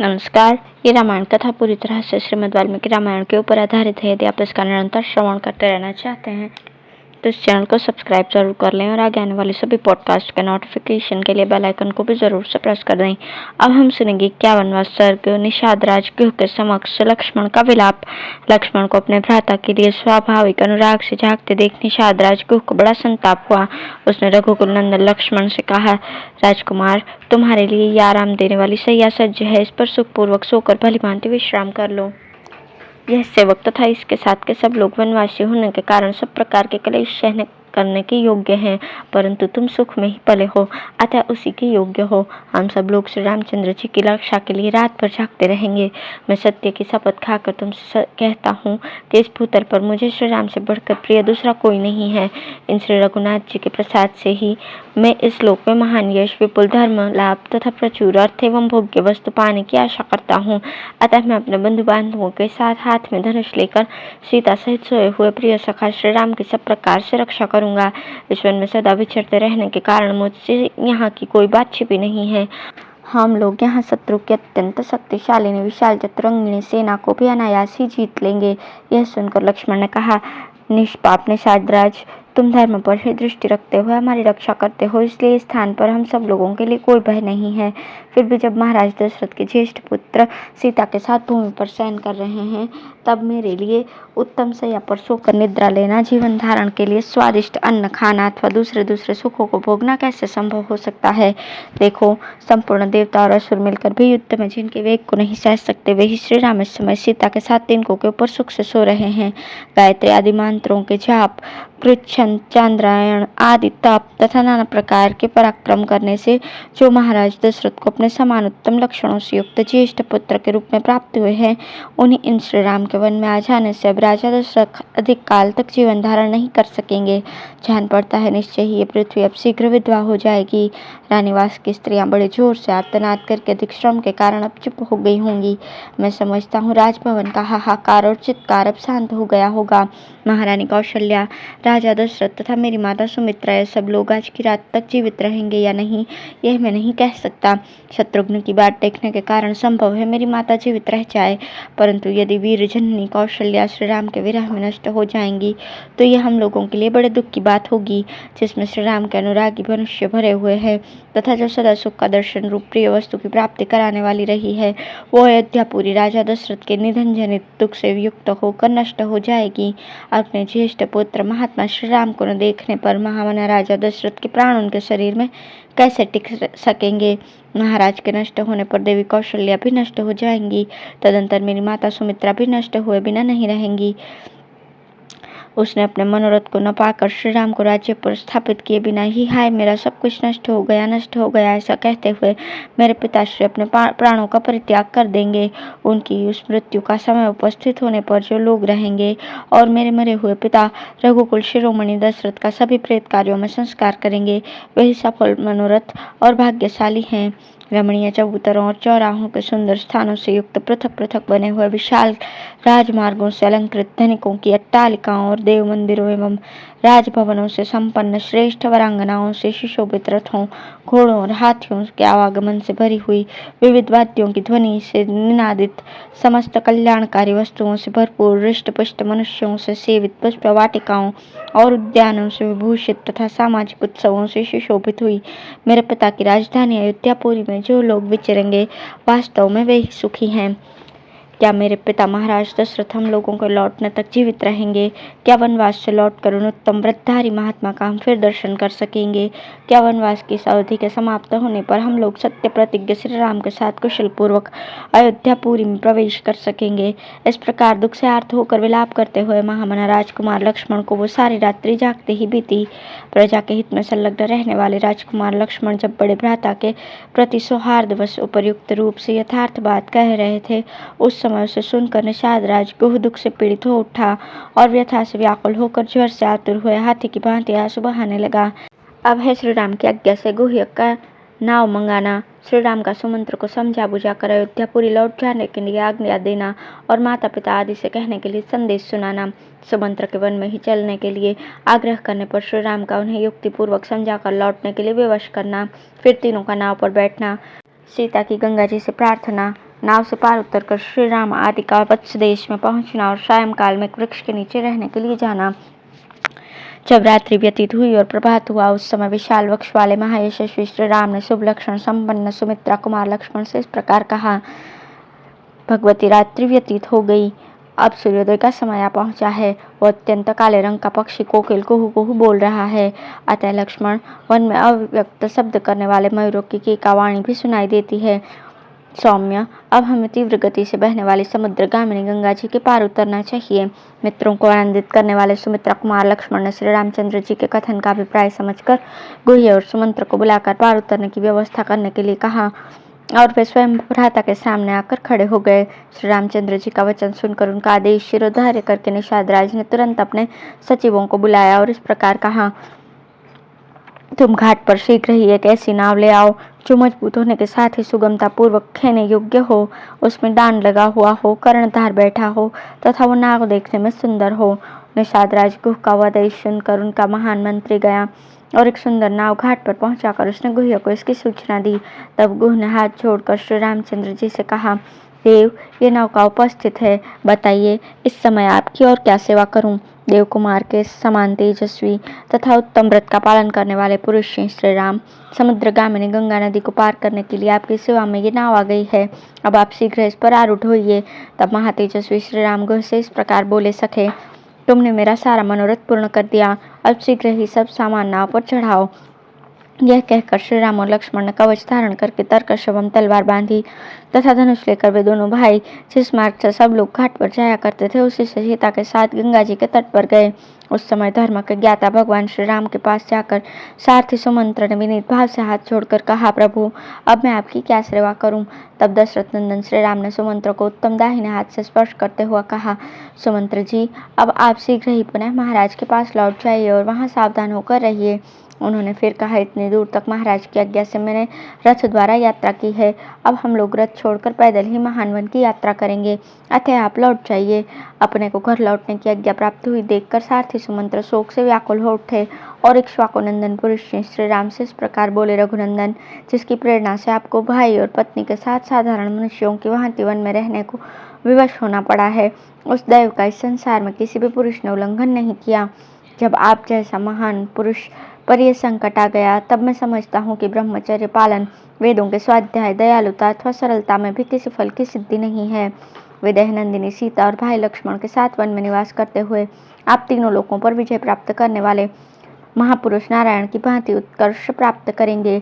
नमस्कार। ये रामायण कथा पूरी तरह से श्रीमद् वाल्मीकि रामायण के ऊपर आधारित है। यदि आप इसका निरंतर श्रवण करते रहना चाहते हैं तो इस चैनल को सब्सक्राइब जरूर कर लें और आगे आने वाली सभी पॉडकास्ट के नोटिफिकेशन के लिए बेल आइकन को भी जरूर से प्रेस कर दें। अब हम सुनेंगे 51वां सर्ग। निषाद राज गुह के समक्ष लक्ष्मण का विलाप। लक्ष्मण को अपने भ्राता के लिए स्वाभाविक अनुराग से झांकते देख निषाद राज गुह को बड़ा संताप हुआ। उसने रघुकुल नंदन लक्ष्मण से कहा, राजकुमार, तुम्हारे लिए ये आराम देने वाली सैया सज्ज है, इस पर सुखपूर्वक सोकर भली भांति विश्राम कर लो। यह सेवक तथा इसके साथ के सब लोग वनवासी होने के कारण सब प्रकार के क्लेश सहन करने के योग्य हैं, परंतु तुम सुख में ही पले हो, अतः उसी के योग्य हो। हम सब लोग श्री रामचंद्र जी की रक्षा के लिए रात भर जागते रहेंगे। मैं सत्य की शपथ खाकर तुमसे कहता हूँ कि इस भूतल पर मुझे श्री राम से बढ़कर प्रिय दूसरा कोई नहीं है। इन श्री रघुनाथ जी के प्रसाद से ही मैं इस लोक में महान यश, विपुल धर्म लाभ तथा प्रचुर अर्थ एवं भोग्य वस्तु पाने की आशा करता हूँ। अतः मैं अपने बंधु बांधवों के साथ हाथ में धनुष लेकर सीता सहित सोए हुए प्रिय सखा श्री राम की सब प्रकार से रक्षा करूंगा। ईश्वर में सदा विचरते रहने के कारण मुझसे यहाँ की कोई बात छिपी नहीं है। हम लोग यहाँ शत्रु की अत्यंत शक्तिशाली विशाल चतुरंगिणी सेना को भी अनायास ही जीत लेंगे। यह सुनकर लक्ष्मण ने कहा, निष्पाप निषाद राज, तुम धर्म पर ही दृष्टि रखते हुए हमारी रक्षा करते हो, इसलिए इस स्थान पर हम सब लोगों के लिए कोई भय नहीं है। फिर भी जब महाराज दशरथ के ज्येष्ठ पुत्र सीता के साथ भूमि पर शयन कर रहे हैं, तब मेरे लिए उत्तम शैया पर सोकर निद्रा लेना, जीवन धारण के लिए स्वादिष्ट अन्न खाना अथवा दूसरे सुखों को भोगना कैसे संभव हो सकता है। देखो, संपूर्ण देवता और असुर मिलकर भी युद्ध में जिनके वेग को नहीं सह सकते, वे ही श्री राम इस समय सीता के साथ तिनकों के ऊपर सुख से सो रहे हैं। गायत्री आदि मंत्रों के जाप, पृच्छन, चांद्रायण आदि तप तथा नाना प्रकार के पराक्रम करने से जो महाराज दशरथ को अपने समान उत्तम लक्षणों से युक्त ज्येष्ठ पुत्र के रूप में प्राप्त हुए हैं, उन्हीं इन श्री राम के वन में आ जाने से अब राजा दशरथ अधिक काल तक जीवन धारण नहीं कर सकेंगे। जान पड़ता है निश्चय ही ये पृथ्वी अब शीघ्र विधवा हो जाएगी। रानीवास की स्त्रियां बड़े जोर से आर्तनाद करके अधिक श्रम के कारण अब चुप हो गई होंगी। मैं समझता हूँ राजभवन का हाहाकार और चित्कार अब शांत हो गया होगा। महारानी कौशल्या, राजा दशरथ तथा मेरी माता सुमित्रा, ये सब लोग आज की रात तक जीवित रहेंगे या नहीं, यह मैं नहीं कह सकता। शत्रुघ्न की बात देखने के कारण संभव है मेरी माता जीवित रह जाए, परंतु यदि वीर जननी कौशल्या श्री राम के विरह में नष्ट हो जाएंगी तो यह हम लोगों के लिए बड़े दुख की बात होगी, जिसमें श्री राम के अनुरागी मनुष्य भरे हुए हैं तथा जो सदा सुख का दर्शन रूप प्रिय वस्तु की प्राप्ति कराने वाली रही है, वो अयोध्यापुरी राजा दशरथ के निधन जनित दुख से युक्त होकर नष्ट हो जाएगी। अपने ज्येष्ठ पुत्र महात्मा श्री राम को न देखने पर महामना राजा दशरथ के प्राण उनके शरीर में कैसे टिक सकेंगे। महाराज के नष्ट होने पर देवी कौशल्या भी नष्ट हो जाएंगी, तदंतर मेरी माता सुमित्रा भी नष्ट हुए बिना नहीं रहेंगी। उसने अपने मनोरथ को न पाकर श्री राम को राज्य पर स्थापित किए बिना ही हाय मेरा सब कुछ नष्ट हो गया ऐसा कहते हुए मेरे पिताश्री अपने प्राणों का परित्याग कर देंगे। उनकी उस मृत्यु का समय उपस्थित होने पर जो लोग रहेंगे और मेरे मरे हुए पिता रघुकुल शिरोमणि दशरथ का सभी प्रेत कार्यों में संस्कार करेंगे, वही सफल मनोरथ और भाग्यशाली हैं। रमणीय चबूतरों और चौराहों के सुंदर स्थानों से युक्त पृथक पृथक बने हुए विशाल राजमार्गों से अलंकृत धनिकों की अट्टालिकाओं और देव मंदिरों एवं राजभवनों से संपन्न श्रेष्ठ वरांगनाओं से सुशोभित रथों, घोड़ों और हाथियों के आवागमन से भरी हुई, विविध वाद्यों की ध्वनि से निनादित, समस्त कल्याणकारी वस्तुओं से भरपूर, हृष्ट पुष्ट मनुष्यों से सेवित पुष्प वाटिकाओं और उद्यानों से विभूषित तथा सामाजिक उत्सवों से सुशोभित हुई मेरे पिता की राजधानी अयोध्यापुरी में जो लोग विचरेंगे, वास्तव में वे ही सुखी हैं। क्या मेरे पिता महाराज दशरथ हम लोगों को लौटने तक जीवित रहेंगे? क्या वनवास से लौटकर उन उत्तम व्रतधारी महात्मा का हम फिर दर्शन कर सकेंगे? क्या वनवास की इस अवधि के समाप्त होने पर हम लोग सत्य प्रतिज्ञ श्री राम के साथ कुशल पूर्वक अयोध्यापुरी में प्रवेश कर सकेंगे? इस प्रकार दुख से आर्त होकर विलाप करते हुए महामना राजकुमार लक्ष्मण को वो सारी रात्रि जागते ही बीती। प्रजा के हित में संलग्न रहने वाले राजकुमार लक्ष्मण जब बड़े भ्राता के प्रति सौहार्दवश उपयुक्त रूप से यथार्थ बात कह रहे थे, उस समय उसे सुनकर निषाद राज गुह दुख से पीड़ित हो उठा और व्यथा से व्याकुल होकर ज्वर से आतुर हुए हाथी की भांति आंसू बहाने लगा। अब है श्री राम की आज्ञा से गुह्य का नाव मंगाना, श्री राम का सुमंत्र को समझा बुझाकर अयोध्यापुरी लौट जाने के लिए आज्ञा देना और माता पिता आदि से कहने के लिए संदेश सुनाना, सुमंत्र के वन में ही चलने के लिए आग्रह करने पर श्री राम का उन्हें युक्तिपूर्वक समझाकर लौटने के लिए विवश करना, फिर तीनों का नाव पर बैठना, सीता की गंगा जी से प्रार्थना, नाव से पार उतरकर श्री राम आदि का वत्स देश में पहुंचना और सायंकाल में एक वृक्ष के नीचे रहने के लिए जाना। जब रात्रि व्यतीत हुई और प्रभात हुआ, उस समय विशाल वक्ष वाले महायशस्वी श्री राम ने शुभ लक्षण संपन्न सुमित्रा कुमार लक्ष्मण से इस प्रकार कहा। भगवती, रात्रि व्यतीत हो गई, अब सूर्योदय का समय आ पहुंचा है। वो अत्यंत काले रंग का पक्षी कोकिल कुहू कुहू बोल रहा है। अतः लक्ष्मण, वन में अव्यक्त शब्द करने वाले मयूरों की कीकावाणी भी सुनाई देती है। सौम्य, अब हमें तीव्र गति से बहने वाली समुद्रगामिनी गंगा जी के पार उतरना चाहिए। मित्रों को आनंदित करने वाले सुमित्रा कुमार लक्ष्मण ने श्री रामचंद्र जी के कथन का अभिप्राय समझकर गुह्य और सुमंत्र को बुलाकर पार उतरने की व्यवस्था करने के लिए कहा और वे स्वयं भ्राता के सामने आकर खड़े हो गए। श्री रामचंद्र जी का वचन सुनकर उनका आदेश शिरोधार्य करके निषाद राज ने तुरंत अपने सचिवों को बुलाया और इस प्रकार कहा, तुम घाट पर शीघ्र ही एक ऐसी नाव ले आओ जो मजबूत होने के साथ ही सुगमता पूर्वक खेने योग्य हो, उसमें डांड लगा हुआ हो, कर्णधार बैठा हो तथा वो नाव देखने में सुंदर हो। निषाद राज गुह का आदेश सुनकर उनका महान मंत्री गया और एक सुंदर नाव घाट पर पहुंचाकर उसने गुह्य को इसकी सूचना दी। तब गुह ने हाथ जोड़कर श्री रामचंद्र जी से कहा, देव, ये नौका उपस्थित है, बताइए इस समय आपकी और क्या सेवा करूं। देव कुमार के समान तेजस्वी तथा उत्तम व्रत का पालन करने वाले पुरुष श्री राम, समुद्रगामिनी गंगा नदी को पार करने के लिए आपकी सेवा में ये नाव आ गई है। अब आप शीघ्र इस पर आरूढ़ होइए। तब महातेजस्वी श्री राम गुह से इस प्रकार बोले, सखे, तुमने मेरा सारा मनोरथ पूर्ण कर दिया, अब शीघ्र ही सब सामान नाव पर चढ़ाओ। यह कहकर श्री राम और लक्ष्मण ने कवच धारण करके तरकश एवं तलवार बांधी तथा धनुष लेकर वे दोनों भाई जिस मार्ग से सब लोग घाट पर जाया करते थे उसी से सीता के साथ गंगा जी के तट पर गए। उस समय धर्म के ज्ञाता भगवान श्री राम के पास जाकर सारथी सुमंत्र ने विनीत भाव से हाथ छोड़कर कहा, प्रभु, अब मैं आपकी क्या सेवा करूं। तब दशरथ नंदन श्री राम ने सुमंत्र को उत्तम दाहिने हाथ से स्पर्श करते हुआ कहा, सुमंत्र जी, अब आप शीघ्र ही पुनः महाराज के पास लौट जाइए और वहां सावधान होकर रहिए। उन्होंने फिर कहा, इतनी दूर तक महाराज की आज्ञा से मैंने रथ द्वारा यात्रा की है, अब हम लोग रथ छोड़कर पैदल ही महान वन की यात्रा करेंगे, अतः आप लौट जाइए। अपने को घर लौटने की आज्ञा प्राप्त हुई देखकर सारथी सुमंत्र शोक से व्याकुल हो उठे और इक्ष्वाकुनंदन पुरुष श्री राम से इस प्रकार बोले, रघुनंदन, जिसकी प्रेरणा से आपको भाई और पत्नी के साथ साधारण मनुष्यों की भांति वन में रहने को विवश होना पड़ा है, उस दैव का इस संसार में किसी भी पुरुष ने उल्लंघन नहीं किया। जब आप जैसा महान पुरुष पर यह संकट आ गया, तब मैं समझता हूँ कि ब्रह्मचर्य पालन, वेदों के स्वाध्याय, दयालुता अथवा सरलता में भी किसी फल की सिद्धि नहीं है। वे देहनंदिनी सीता और भाई लक्ष्मण के साथ वन में निवास करते हुए आप तीनों लोकों पर विजय प्राप्त करने वाले महापुरुष नारायण की भांति उत्कर्ष प्राप्त करेंगे।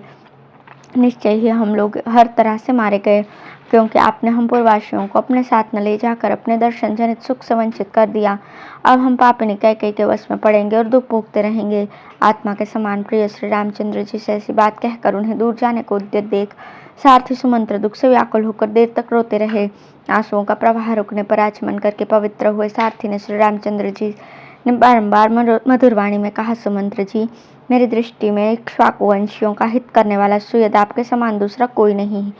निश्चय ही हम लोग हर तरह से मारे गए, क्योंकि आपने हम पूर्ववासियों को अपने साथ न ले जाकर अपने दर्शन जनित सुख से वंचित कर दिया। अब हम पापिनी कैकेयी के वश में पड़ेंगे और दुख भोगते रहेंगे। आत्मा के समान प्रिय श्री रामचंद्र जी से ऐसी बात कहकर उन्हें दूर जाने को उद्यत देख सारथी सुमंत्र दुख से व्याकुल होकर देर तक रोते रहे। आंसुओं का प्रवाह रुकने पर आचमन करके पवित्र हुए सारथी ने श्री रामचंद्र जी ने बारंबार मधुर वाणी में कहा, सुमंत्र जी, मेरी दृष्टि में इक्ष्वाकुवंशियों का हित करने वाला सुयद आपके समान दूसरा कोई नहीं।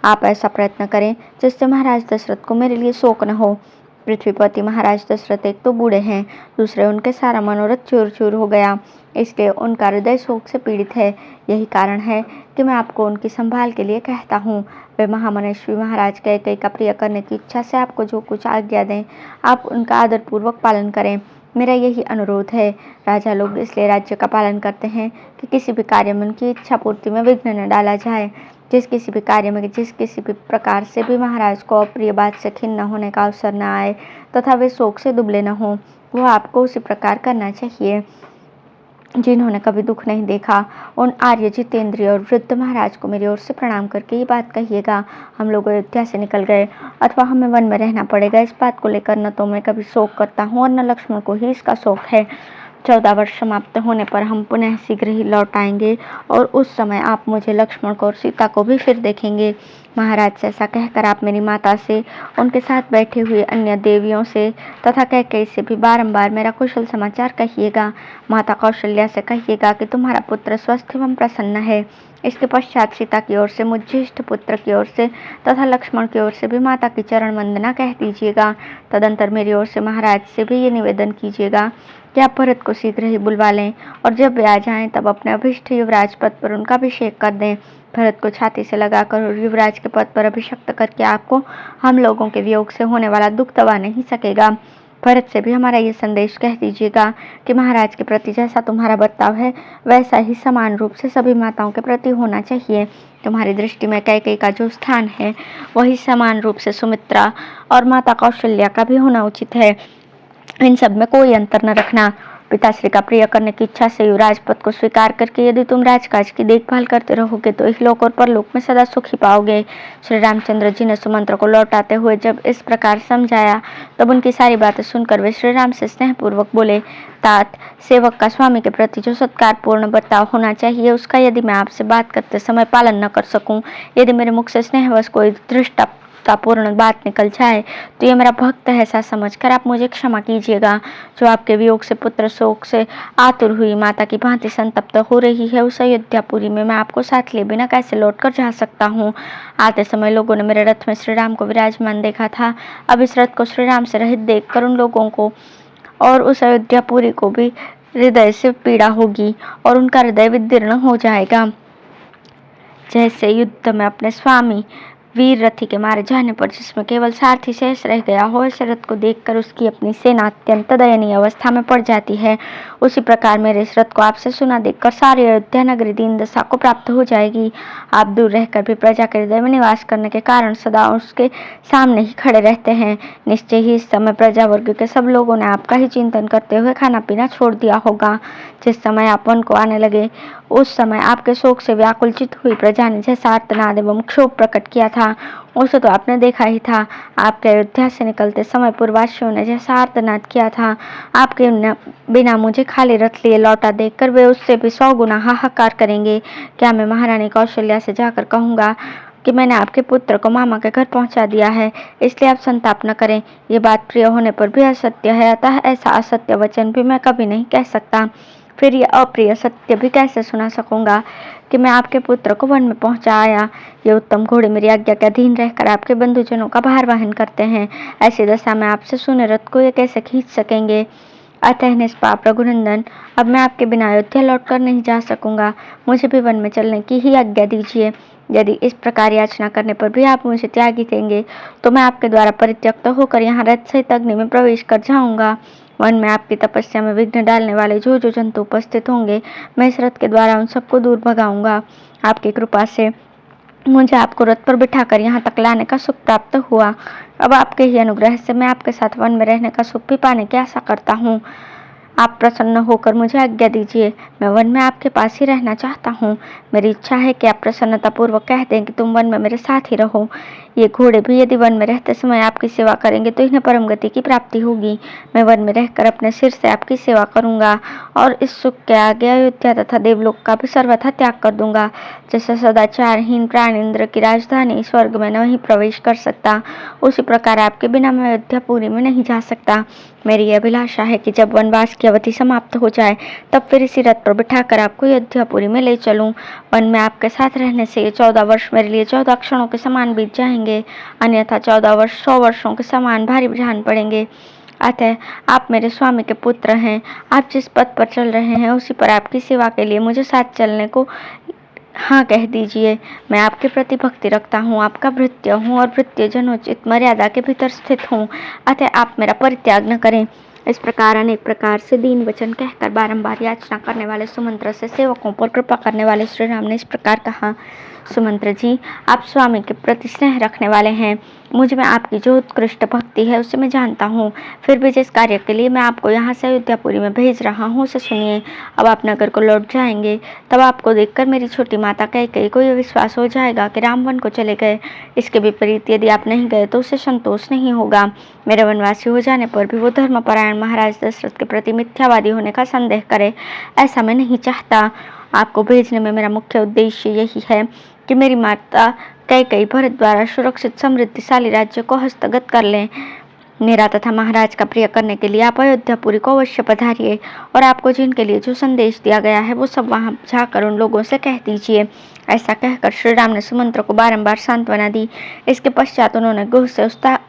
आप ऐसा प्रयत्न करें जिससे महाराज दशरथ को मेरे लिए शोक न हो। पृथ्वीपति महाराज दशरथ एक तो बूढ़े हैं, दूसरे उनके सारा मनोरथ चूर चूर हो गया, इसलिए उनका हृदय शोक से पीड़ित है। यही कारण है कि मैं आपको उनकी संभाल के लिए कहता हूँ। वे महामनस्वी महाराज कैकेयी का प्रिय करने की इच्छा से आपको जो कुछ आज्ञा दें, आप उनका आदर पूर्वक पालन करें। मेरा यही अनुरोध है। राजा लोग इसलिए राज्य का पालन करते हैं कि किसी भी कार्य में उनकी इच्छा पूर्ति में विघ्न न डाला जाए। जिस किसी भी कार्य में जिस किसी भी प्रकार से भी महाराज को अप्रिय बात से खिन्न होने का अवसर न आए तथा वे शोक से दुबले न हो, वो आपको उसी प्रकार करना चाहिए। जिन्होंने कभी दुख नहीं देखा, उन आर्य जितेंद्रिय और वृद्ध महाराज को मेरी ओर से प्रणाम करके ये बात कहिएगा। हम लोग अयोध्या से निकल गए अथवा हमें वन में रहना पड़ेगा, इस बात को लेकर न तो मैं कभी शोक करता हूँ और न लक्ष्मण को ही इसका शोक है। 14 वर्ष समाप्त होने पर हम पुनः शीघ्र ही लौट आएंगे और उस समय आप मुझे, लक्ष्मण को और सीता को भी फिर देखेंगे। महाराज से ऐसा कहकर आप मेरी माता से, उनके साथ बैठे हुए अन्य देवियों से तथा कैकेयी से भी बारंबार मेरा कुशल समाचार कहिएगा। माता कौशल्या से कहिएगा कि तुम्हारा पुत्र स्वस्थ एवं प्रसन्न है। इसके पश्चात सीता की ओर से, मुझ ज्येष्ठ पुत्र की ओर से तथा लक्ष्मण की ओर से भी माता की चरण वंदना कह दीजिएगा। तदंतर मेरी ओर से महाराज से भी ये निवेदन कीजिएगा कि आप भरत को शीघ्र ही बुलवा लें और जब वे आ जाएं तब अपने अभिष्ट युवराज पद पर उनका अभिषेक कर दें। भरत को छाती से लगाकर और युवराज के पद पर अभिषिक्त करके आपको हम लोगों के वियोग से होने वाला दुख दबा नहीं सकेगा। भरत से भी हमारा ये संदेश कह दीजिएगा कि महाराज के प्रति जैसा तुम्हारा बर्ताव है वैसा ही समान रूप से सभी माताओं के प्रति होना चाहिए। तुम्हारी दृष्टि में कैकेयी का जो स्थान है वही समान रूप से सुमित्रा और माता कौशल्या का भी होना उचित है। इन सब में कोई अंतर न रखना। पिताश्री का प्रिय करने की इच्छा से युवराज पद को स्वीकार करके यदि तुम राजकाज की देखभाल करते रहोगे तो इहलोक और परलोक में सदा सुख ही पाओगे। श्री रामचंद्र जी ने सुमंत्र को लौटाते हुए जब इस प्रकार समझाया तब उनकी सारी बातें सुनकर वे श्री राम से स्नेहपूर्वक बोले, तात, सेवक का स्वामी के प्रति जो सत्कारपूर्ण बर्ताव होना चाहिए उसका यदि मैं आपसे बात करते समय पालन न कर सकूं, यदि मेरे मुख से स्नेहवश कोई पूर्ण बात निकल जाए तो ये मेरा भक्त है ऐसा समझकर आप मुझे क्षमा कीजिएगा। जो आपके वियोग से पुत्र शोक से आतुर हुई माता की भांति संतप्त हो रही है उस अयोध्यापुरी में मैं आपको साथ लिए बिना कैसे लौटकर जा सकता हूँ। आते समय लोगों ने मेरे रथ में श्री राम को विराजमान देखा था, अब इस रथ को श्री राम से रहित देखकर उन लोगों को और उस अयोध्यापुरी को भी हृदय से पीड़ा होगी और उनका हृदय विदीर्ण हो जाएगा। जैसे युद्ध में अपने स्वामी वीर रथी के मारे जाने पर जिसमें केवल सारथी शेष रह गया हो ऐसे रथ को देखकर उसकी अपनी सेना अत्यंत दयनीय अवस्था में पड़ जाती है, उसी प्रकार मेरे इस रथ को आपसे सुना देखकर सारी अयोध्या नगरी दीन दशा को प्राप्त हो जाएगी। आप दूर रहकर भी प्रजा के हृदय में निवास करने के कारण सदा उसके सामने ही खड़े रहते हैं। निश्चय ही इस समय प्रजा वर्ग के सब लोगों ने आपका ही चिंतन करते हुए खाना पीना छोड़ दिया होगा। जिस समय आप वन को आने लगे उस समय आपके शोक से व्याकुलचित हुई प्रजा ने जैसा आर्तनाद एवं क्षोभ प्रकट किया था उसे तो आपने देखा ही था। आपके अयोध्या से निकलते समय पूर्ववासियों ने जैसा आर्तनाद किया था, आपके बिना मुझे खाली रथ लिए लौटा देखकर वे उससे भी 100 गुना हाहाकार करेंगे। क्या मैं महारानी कौशल्या से जाकर कहूँगा कि मैंने आपके पुत्र को मामा के घर पहुंचा दिया है, इसलिए आप संताप न करें। ये बात प्रिय होने पर भी असत्य है, अतः ऐसा असत्य वचन भी मैं कभी नहीं कह सकता। फिर ये अप्रिय सत्य भी कैसे सुना सकूंगा कि मैं आपके पुत्र को वन में पहुंचा आया। ये उत्तम घोड़े मेरी आज्ञा के अधीन रहकर आपके बंधुजनों का भार वहन करते हैं, ऐसी दशा में आपसे सुने रथ को ये कैसे खींच सकेंगे। अतः निष्पाप रघुनंदन, अब मैं आपके बिना अयोध्या लौटकर नहीं जा सकूंगा, मुझे भी वन में चलने की ही आज्ञा दीजिए। यदि इस प्रकार याचना करने पर भी आप मुझे त्यागी देंगे तो मैं आपके द्वारा परित्यक्त होकर यहाँ रथ सहित अग्नि में प्रवेश कर जाऊंगा। वन में आपकी तपस्या में विघ्न डालने वाले जो जो जंतु उपस्थित होंगे मैं इस रथ के द्वारा उन सबको दूर भगाऊंगा। आपकी कृपा से मुझे आपको रथ पर बिठाकर यहाँ तक लाने का सुख प्राप्त हुआ। अब आपके ही अनुग्रह से मैं आपके साथ वन में रहने का सुख भी पाने की आशा करता हूँ। आप प्रसन्न होकर मुझे आज्ञा दीजिए, मैं वन में आपके पास ही रहना चाहता हूँ। मेरी इच्छा है कि आप प्रसन्नतापूर्वक कह दें कि तुम वन में मेरे साथ ही रहो। ये घोड़े भी यदि वन में रहते समय आपकी सेवा करेंगे तो इन्हें परम गति की प्राप्ति होगी। मैं वन में रहकर अपने सिर से आपकी सेवा करूंगा और इस सुख के आगे अयोध्या तथा देवलोक का भी सर्वथा त्याग कर दूंगा। जैसे सदाचारहीन प्राणी इंद्र की राजधानी स्वर्ग में नहीं प्रवेश कर सकता, उसी प्रकार आपके बिना मैं अयोध्यापुरी में नहीं जा सकता। मेरी यह अभिलाषा है कि जब वनवास की अवधि समाप्त हो जाए तब फिर इसी रथ पर बिठाकर आपको अयोध्यापुरी में ले चलूं। वन में आपके साथ रहने से ये 14 वर्ष मेरे लिए 14 क्षणों के समान बीत जाएंगे, अन्यथा 14 वर्ष 100 वर्षों के समान भारी जान पड़ेंगे। अतः आप मेरे स्वामी के पुत्र हैं, आप जिस पथ पर चल रहे हैं उसी पर आपकी सेवा के लिए मुझे साथ चलने को हाँ कह दीजिए। मैं आपके प्रति भक्ति रखता हूँ, आपका भृत्य हूँ और भृत्य जनोचित मर्यादा के भीतर स्थित हूँ, अतः आप मेरा परित्याग न करें। इस प्रकार अनेक प्रकार से दीन वचन कहकर बारंबार याचना करने वाले सुमंत्र से सेवकों पर कृपा करने वाले श्री राम ने इस प्रकार कहा, सुमंत्र जी, आप स्वामी के प्रति स्नेह रखने वाले हैं, मुझ में आपकी जो उत्कृष्ट भक्ति है उसे मैं जानता हूँ। फिर भी जिस कार्य के लिए मैं आपको यहाँ से अयोध्यापुरी में भेज रहा हूँ उसे सुनिए। अब आप नगर को लौट जाएंगे तब आपको देखकर मेरी छोटी माता कैकेयी को यह विश्वास हो जाएगा कि राम वन को चले गए। इसके विपरीत यदि आप नहीं गए तो उसे संतोष नहीं होगा। मेरे वनवासी हो जाने पर भी वो धर्मपरायण महाराज दशरथ के प्रति मिथ्यावादी होने का संदेह करे, ऐसा मैं नहीं चाहता। आपको भेजने में मेरा मुख्य उद्देश्य यही है कि मेरी माता कैकेयी भरत द्वारा सुरक्षित समृद्धिशाली राज्य को हस्तगत कर लें। मेरा तथा महाराज का प्रिय करने के लिए आप अयोध्यापुरी को अवश्य पधारिए और आपको जिनके लिए जो संदेश दिया गया है वो सब वहां जाकर उन लोगों से कह दीजिए। ऐसा कहकर श्री राम ने सुमंत्र को बारंबार सांत्वना दी। इसके पश्चात उन्होंने गुह से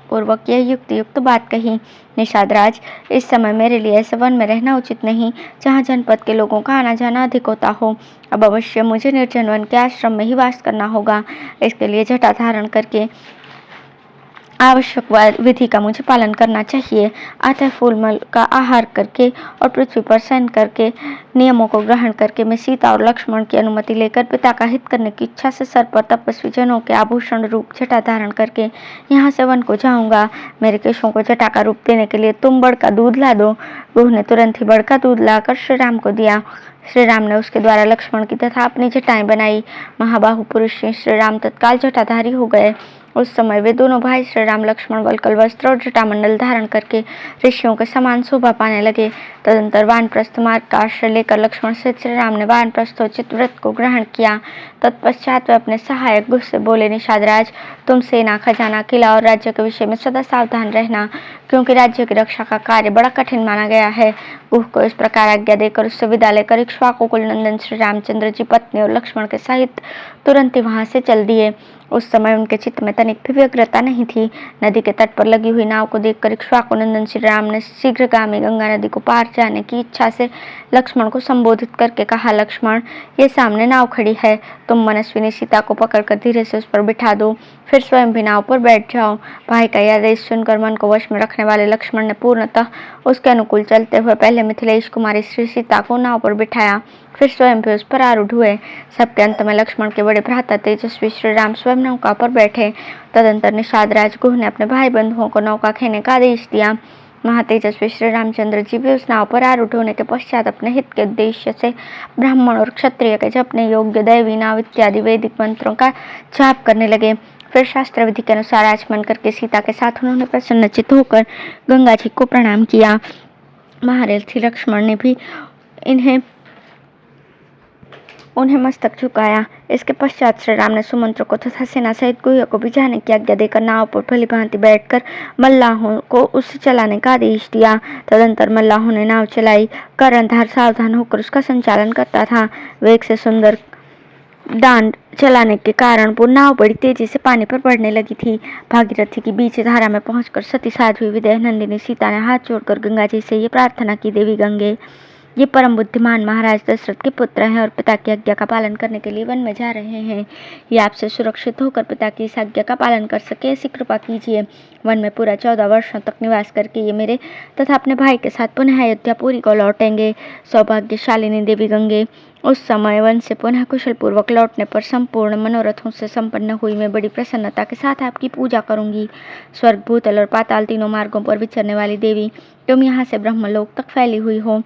पूर्वक यह युक्तियुक्त बात कही। निषाद राज, इस समय मेरे लिए ऐसे वन में रहना उचित नहीं जहाँ जनपद के लोगों का आना जाना अधिक होता हो। अब अवश्य मुझे निर्जन वन के आश्रम में ही वास करना होगा। इसके लिए जटा धारण करके आवश्यक विधि का मुझे पालन करना चाहिए। अतः फूलमल का आहार करके और पृथ्वी पर शयन करके नियमों को ग्रहण करके मैं सीता और लक्ष्मण की अनुमति लेकर पिता का हित करने की इच्छा से सर पर तपस्वी जनों के आभूषण रूप जटा धारण करके यहाँ से वन को जाऊंगा। मेरे केशों को जटा का रूप देने के लिए तुम बड़का दूध ला दो। गुह ने तुरंत ही बड़का दूध लाकर श्री राम को दिया। श्री राम ने उसके द्वारा लक्ष्मण की तथा अपनी जटाएं बनाई। महाबाहु पुरुष श्री राम तत्काल जटाधारी हो गए। उस समय वे दोनों भाई श्री राम लक्ष्मण वल्कल वस्त्र और जटामंडल धारण करके ऋषियों के समान शोभा पाने लगे। तदंतर वानप्रस्थ मार्ग का आश्रय लेकर लक्ष्मण से श्री राम ने वानप्रस्थोचित व्रत को ग्रहण किया। तत्पश्चात वे अपने सहायक गुह से बोले, निषाद राज, तुम सेना, खजाना, किला और राज्य के विषय में सदा सावधान रहना, क्योंकि राज्य की रक्षा का कार्य बड़ा कठिन माना गया है। गुह को इस प्रकार आज्ञा देकर उससे विदा लेकर इक्ष्वाकु कुल नंदन श्री रामचंद्र जी पत्नी और लक्ष्मण के सहित तुरंत ही वहां से चल दिए। उस समय उनके चित्त में तनिक भी व्यग्रता नहीं थी। नदी के तट पर लगी हुई नाव को देखकर इक्ष्वाकु नंदन श्री राम ने शीघ्रगामी गंगा नदी को पार जाने की इच्छा से लक्ष्मण को संबोधित करके कहा, लक्ष्मण, ये सामने नाव खड़ी है, तुम मनस्विनी सीता को पकड़कर धीरे से उस पर बिठा दो, फिर स्वयं भी नाव पर बैठ जाओ। भाई का यह आदेश सुनकर मन को वश में रखने वाले लक्ष्मण ने पूर्णतः उसके अनुकूल चलते हुए पहले मिथिलेश कुमारी श्री सीता को नाव पर बिठाया, फिर स्वयं भी उस पर आरूढ़ हुए। सबके अंत में लक्ष्मण के बड़े भ्राता तेजस्वी श्री राम स्वयं नौका पर बैठे। तदंतर निषाद राज गुह ने अपने भाई बंधुओं को नौका खेने का आदेश दिया। महातेजस्वी श्री रामचंद्र जी भी उस नाव पर आरूढ़ होने के पश्चात अपने हित के उद्देश्य से ब्राह्मण और क्षत्रिय के जपने योग्य दैवी नाव इत्यादि वैदिक मंत्रों का जाप करने लगे। फिर शास्त्र विधि के अनुसार आचमन करके सीता के साथ उन्होंने प्रसन्नचित्त होकर गंगा जी को प्रणाम किया। महारथी लक्ष्मण ने भी उन्हें मस्तक झुकाया। इसके पश्चात श्री राम ने सुमंत्र को तथा सेना सहित गुह्य को भी जाने की आज्ञा देकर नाव पर भली भांति बैठकर मल्लाहों को उससे चलाने का आदेश दिया। तदंतर मल्लाहों ने नाव चलाई। कर्णधार सावधान होकर उसका संचालन करता था। वेग से सुंदर डांड चलाने के कारण वो नाव बड़ी तेजी से पानी पर बढ़ने लगी थी। भागीरथी की बीच धारा में पहुंचकर सती साध्वी विदेह नंदिनी सीता ने हाथ जोड़कर गंगा जी से ये प्रार्थना की, देवी गंगे, ये परम बुद्धिमान महाराज दशरथ के पुत्र हैं और पिता की आज्ञा का पालन करने के लिए वन में जा रहे हैं। ये आपसे सुरक्षित होकर पिता की इस आज्ञा का पालन कर सके, ऐसी कृपा कीजिए। वन में पूरा 14 वर्षों तक निवास करके ये मेरे तथा अपने भाई के साथ पुनः अयोध्यापुरी को लौटेंगे। सौभाग्यशालिनी देवी गंगे, उस समय वन से पुनः कुशल पूर्वक लौटने पर संपूर्ण मनोरथों से संपन्न हुई मैं बड़ी प्रसन्नता के साथ आपकी पूजा करूंगी। स्वर्ग, भूतल और पाताल तीनों मार्गों पर विचरने वाली देवी, तुम यहाँ से ब्रह्मलोक तक फैली हुई हो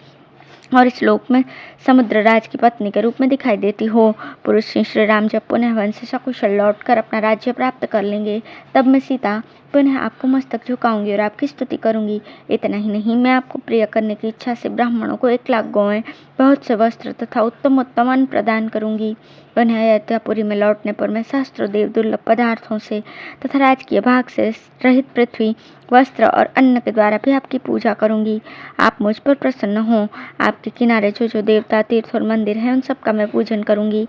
और इस लोक में समुद्र राज की पत्नी के रूप में दिखाई देती हो। पुरुष श्री राम जब पुनः वन से सकुशल लौटकर अपना राज्य प्राप्त कर लेंगे, तब मैं सीता पुनः आपको मस्तक झुकाऊंगी और आपकी स्तुति करूंगी। इतना ही नहीं, मैं आपको प्रिय करने की इच्छा से ब्राह्मणों को 1 लाख गौएं, बहुत से वस्त्र तथा उत्तम उत्तम अन्न प्रदान करूंगी। पुनः अयोध्यापुरी में लौटने पर मैं सहस्त्रों देव दुर्लभ पदार्थों से तथा राजकीय भाग से रहित पृथ्वी, वस्त्र और अन्न के द्वारा भी आपकी पूजा करूंगी। आप मुझ पर प्रसन्न हो। आपके किनारे जो जो देवता, तीर्थ और मंदिर हैं, उन सबका मैं पूजन करूंगी।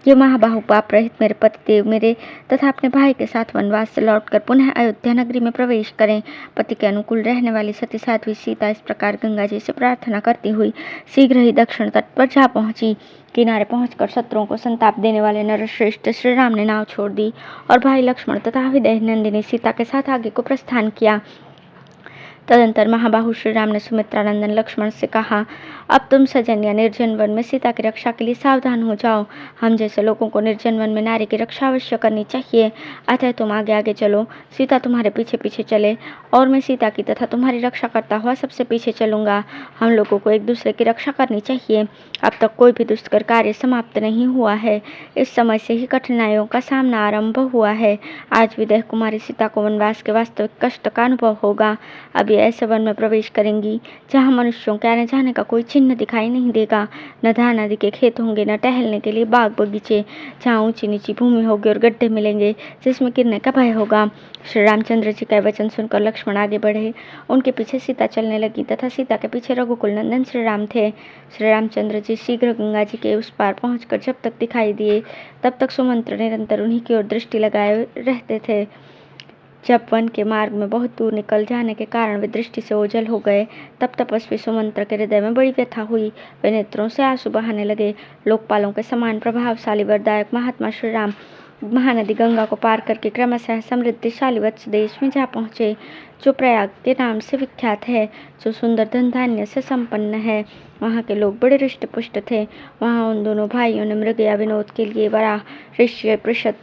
ये महाबाहु पाप रहित मेरे पतिदेव मेरे तथा अपने भाई के साथ वनवास से लौटकर पुनः अयोध्या नगरी में प्रवेश करें। पति के अनुकूल रहने वाली सती साध्वी सीता इस प्रकार गंगा जी से प्रार्थना करती हुई शीघ्र ही दक्षिण तट पर जा पहुंची। किनारे पहुंचकर शत्रुओं को संताप देने वाले नरश्रेष्ठ श्री राम ने नाव छोड़ दी और भाई लक्ष्मण तथा विदेह नंदिनी सीता के साथ आगे को प्रस्थान किया। तदंतर महाबाहु श्री राम ने सुमित्रा नंदन लक्ष्मण से कहा, अब तुम सजन या निर्जन वन में सीता की रक्षा के लिए सावधान हो जाओ। हम जैसे लोगों को निर्जन वन में नारी की रक्षा अवश्य करनी चाहिए। अतः तुम आगे आगे चलो, सीता तुम्हारे पीछे पीछे चले और मैं सीता की तथा तुम्हारी रक्षा करता हुआ सबसे पीछे चलूंगा। हम लोगों को एक दूसरे की रक्षा करनी चाहिए। अब तक कोई भी दुष्कर कार्य समाप्त नहीं हुआ है। इस समय से ही कठिनाइयों का सामना आरंभ हुआ है। आज विदेह कुमारी सीता को वनवास के वास्तविक कष्ट का अनुभव होगा। अब ये ऐसे वन में प्रवेश करेंगी जहाँ मनुष्यों के आने जाने का कोई चिन्ह दिखाई नहीं देगा। न धान आदि के खेत होंगे, न टहलने के लिए बाग बगीचे, जहाँ ऊंची नीची भूमि होगी और गड्ढे मिलेंगे जिसमें गिरने का भय होगा। श्री रामचंद्र जी का वचन सुनकर लक्ष्मण आगे बढ़े। उनके पीछे सीता चलने लगी तथा सीता के पीछे रघुकुल नंदन श्री राम थे। श्री रामचंद्र जी शीघ्र गंगा जी के उस पार पहुंचकर जब तक दिखाई दिए, तब तक सुमंत्र निरंतर उन्हीं की ओर दृष्टि लगाए रहते थे। जब वन के मार्ग में बहुत दूर निकल जाने के कारण वे दृष्टि से ओझल हो गए, तब तपस्वी सुमंत्र के हृदय में बड़ी व्यथा हुई। वे नेत्रों से आंसू बहाने लगे। लोकपालों के समान प्रभावशाली वरदायक महात्मा श्री राम महानदी गंगा को पार करके क्रमशः समृद्धिशाली वत्स देश में जा पहुँचे, जो प्रयाग के नाम से विख्यात है, जो सुंदर धन धान्य से संपन्न है। वहाँ के लोग बड़े हृष्ट पुष्ट थे। वहाँ उन दोनों भाइयों ने मृग या विनोद के लिए वराह, ऋष्य, पृषद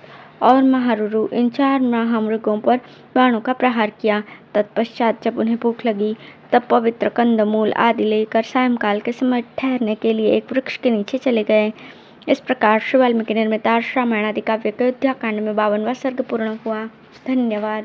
और महारुरु इन 4 महामृगों पर बाणों का प्रहार किया। तत्पश्चात जब उन्हें भूख लगी, तब पवित्र कंदमूल आदि लेकर सायंकाल के समय ठहरने के लिए एक वृक्ष के नीचे चले गए। इस प्रकार श्री वाल्मीकि निर्मित आर्ष रामायण आदि काव्य के अयोध्याकांड में 52वां सर्ग पूर्ण हुआ। धन्यवाद।